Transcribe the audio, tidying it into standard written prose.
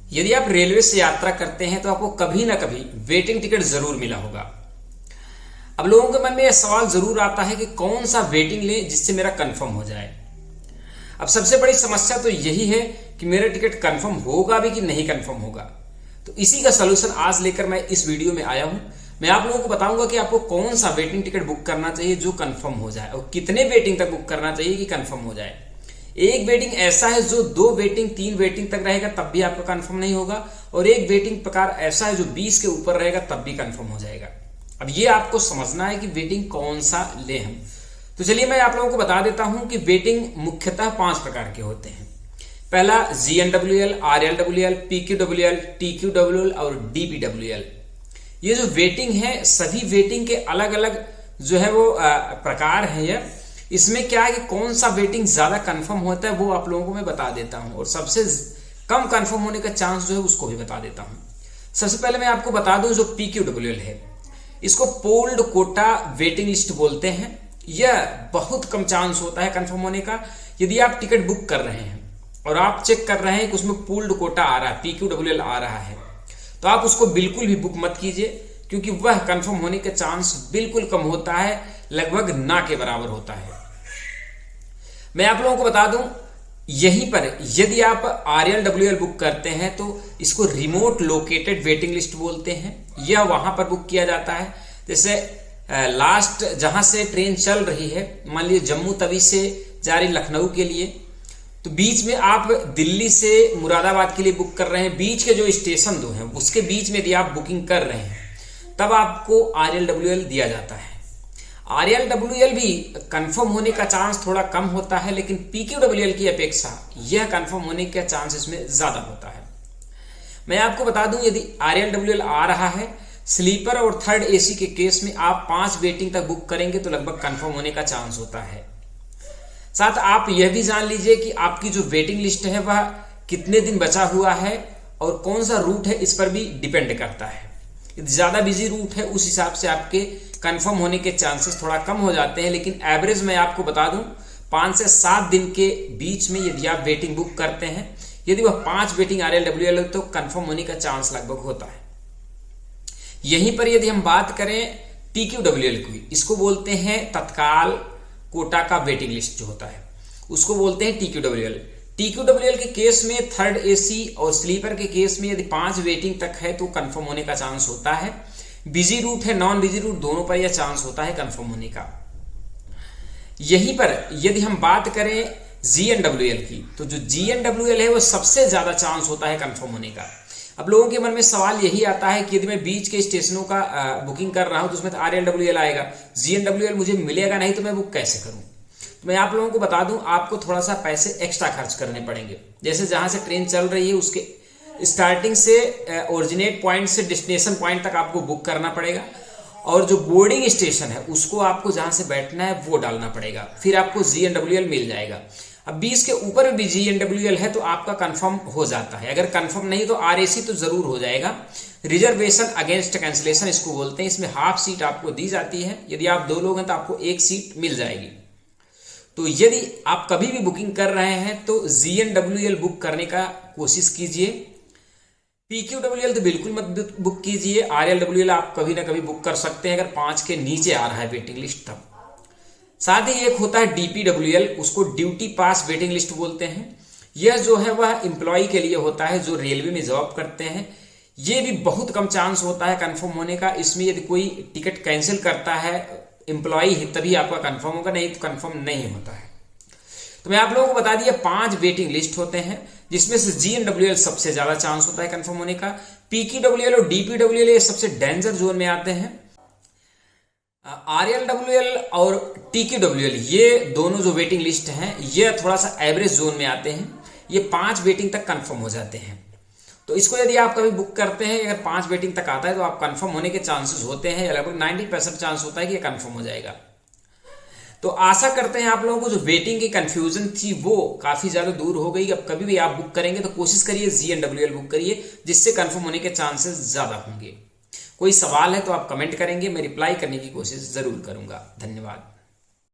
यदि आप रेलवे से यात्रा करते हैं तो आपको कभी ना कभी वेटिंग टिकट जरूर मिला होगा। अब लोगों के मन में यह सवाल जरूर आता है कि कौन सा वेटिंग लें जिससे मेरा कंफर्म हो जाए। अब सबसे बड़ी समस्या तो यही है कि मेरा टिकट कंफर्म होगा भी कि नहीं कंफर्म होगा। तो इसी का सलूशन आज लेकर मैं इस वीडियो में आया हूं। मैं आप लोगों को बताऊंगा कि आपको कौन सा वेटिंग टिकट बुक करना चाहिए जो कंफर्म हो जाए और कितने वेटिंग तक बुक करना चाहिए कि कंफर्म हो जाए। एक वेटिंग ऐसा है जो 2 वेटिंग 3 वेटिंग तक रहेगा तब भी आपका कंफर्म नहीं होगा, और एक वेटिंग प्रकार ऐसा है जो 20 के ऊपर रहेगा तब भी कंफर्म हो जाएगा। अब ये आपको समझना है कि वेटिंग कौन सा ले हम। तो चलिए मैं आप लोगों को बता देता हूं कि वेटिंग मुख्यतः 5 प्रकार के होते हैं। पहला GNWL, RLWL, PQWL, TQWL और DPWL। ये जो वेटिंग है सभी वेटिंग के अलग अलग जो है वो प्रकार है। इसमें क्या है कि कौन सा वेटिंग ज्यादा कंफर्म होता है वो आप लोगों को मैं बता देता हूं, और सबसे कम कंफर्म होने का चांस जो है उसको भी बता देता हूं। सबसे पहले मैं आपको बता दूं जो PQWL है, इसको पोल्ड कोटा वेटिंग लिस्ट बोलते हैं। यह बहुत कम चांस होता है कंफर्म होने का। यदि आप टिकट बुक कर रहे हैं और आप चेक कर रहे हैं कि उसमें पोल्ड कोटा आ रहा है, PQWL आ रहा है, तो आप उसको बिल्कुल भी बुक मत कीजिए, क्योंकि वह कंफर्म होने का चांस बिल्कुल कम होता है, लगभग ना के बराबर होता है। मैं आप लोगों को बता दूं, यहीं पर यदि आप RLWL बुक करते हैं तो इसको रिमोट लोकेटेड वेटिंग लिस्ट बोलते हैं। यह वहां पर बुक किया जाता है, जैसे लास्ट जहां से ट्रेन चल रही है, मान लीजिए जम्मू तवी से जा रही लखनऊ के लिए, तो बीच में आप दिल्ली से मुरादाबाद के लिए बुक कर रहे हैं, बीच के जो स्टेशन 2 हैं उसके बीच में यदि आप बुकिंग कर रहे हैं तब आपको RLWL दिया जाता है। RLWL भी कंफर्म होने का चांस थोड़ा कम होता है, लेकिन PQWL की अपेक्षा यह कंफर्म होने का चांस इसमें ज्यादा होता है। मैं आपको बता दूं, यदि RLWL आ रहा है स्लीपर और थर्ड AC के केस में आप 5 वेटिंग तक बुक करेंगे तो लगभग कंफर्म होने का चांस होता है। साथ आप यह भी जान लीजिए कि आपकी जो वेटिंग लिस्ट है वह कितने दिन बचा हुआ है और कौन सा रूट है, इस पर भी डिपेंड करता है। यदि ज्यादा बिजी रूट है उस हिसाब से आपके कंफर्म होने के चांसेस थोड़ा कम हो जाते हैं, लेकिन एवरेज मैं आपको बता दूं 5 से 7 दिन के बीच में यदि आप वेटिंग बुक करते हैं, यदि वह 5 वेटिंग RLWL है तो कंफर्म होने का चांस लगभग होता है। यहीं पर यदि हम बात करें TQWL की, इसको बोलते हैं तत्काल कोटा का वेटिंग लिस्ट जो होता है उसको बोलते हैं TQWL। TQWL के केस में थर्ड AC और स्लीपर के केस में यदि 5 वेटिंग तक है तो कंफर्म होने का चांस होता है। बिजी रूट है, नॉन बिजी रूट, दोनों पर यह चांस होता है कंफर्म होने का। यहीं पर यदि हम बात करें GNWL की, तो जो GNWL है वो सबसे ज्यादा चांस होता है कंफर्म होने का। अब लोगों के मन में सवाल यही आता है कि यदि मैं बीच के स्टेशनों का बुकिंग कर रहा हूं तो उसमें तो RLWL आएगा, GNWL मुझे मिलेगा नहीं तो मैं बुक कैसे करूं। तो मैं आप लोगों को बता दूं, आपको थोड़ा सा पैसे एक्स्ट्रा खर्च करने पड़ेंगे। जैसे जहां से ट्रेन चल रही है उसके स्टार्टिंग से ओरिजिनेट पॉइंट से डेस्टिनेशन पॉइंट तक आपको बुक करना पड़ेगा, और जो बोर्डिंग स्टेशन है उसको आपको जहां से बैठना है वो डालना पड़ेगा, फिर आपको GNWL मिल जाएगा। अब 20 के ऊपर भी GNWL है तो आपका कंफर्म हो जाता है। अगर कंफर्म नहीं तो RAC तो जरूर हो जाएगा। रिजर्वेशन अगेंस्ट कैंसिलेशन इसको बोलते हैं। इसमें हाफ सीट आपको दी जाती है, यदि आप 2 लोग हैं तो आपको 1 सीट मिल जाएगी। तो यदि आप कभी भी बुकिंग कर रहे हैं तो GNWL बुक करने का कोशिश कीजिए। PQWL तो बिल्कुल मत बुक कीजिए। RLWL आप कभी ना कभी बुक कर सकते हैं अगर 5 के नीचे आ रहा है वेटिंग लिस्ट तब। साथ ही एक होता है DPWL, उसको ड्यूटी पास वेटिंग लिस्ट बोलते हैं। यह जो है वह एम्प्लॉय के लिए होता है जो रेलवे में जॉब करते हैं। ये भी बहुत कम चांस होता है कंफर्म होने का। इसमें यदि कोई टिकट कैंसिल करता है एम्प्लॉय तभी आपका कंफर्म होगा, नहीं तो कंफर्म नहीं होता है। तो मैं आप लोगों को बता दिया 5 वेटिंग लिस्ट होते हैं, जिसमें से GNWL सबसे ज्यादा चांस होता है कंफर्म होने का। PQWL और DPWL ये सबसे डेंजर जोन में आते हैं। RLWL और TQWL ये दोनों जो वेटिंग लिस्ट हैं ये थोड़ा सा एवरेज जोन में आते हैं। ये 5 वेटिंग तक कंफर्म हो जाते हैं। तो इसको यदि आप कभी बुक करते हैं, अगर 5 वेटिंग तक आता है तो आप कंफर्म होने के चांसेस होते हैं, लगभग 90% चांस होता है कि ये कंफर्म हो जाएगा। तो आशा करते हैं आप लोगों को जो वेटिंग की कंफ्यूजन थी वो काफी ज्यादा दूर हो गई। अब कभी भी आप बुक करेंगे तो कोशिश करिए GNWL बुक करिए, जिससे कंफर्म होने के चांसेस ज्यादा होंगे। कोई सवाल है तो आप कमेंट करेंगे, मैं रिप्लाई करने की कोशिश जरूर करूंगा। धन्यवाद।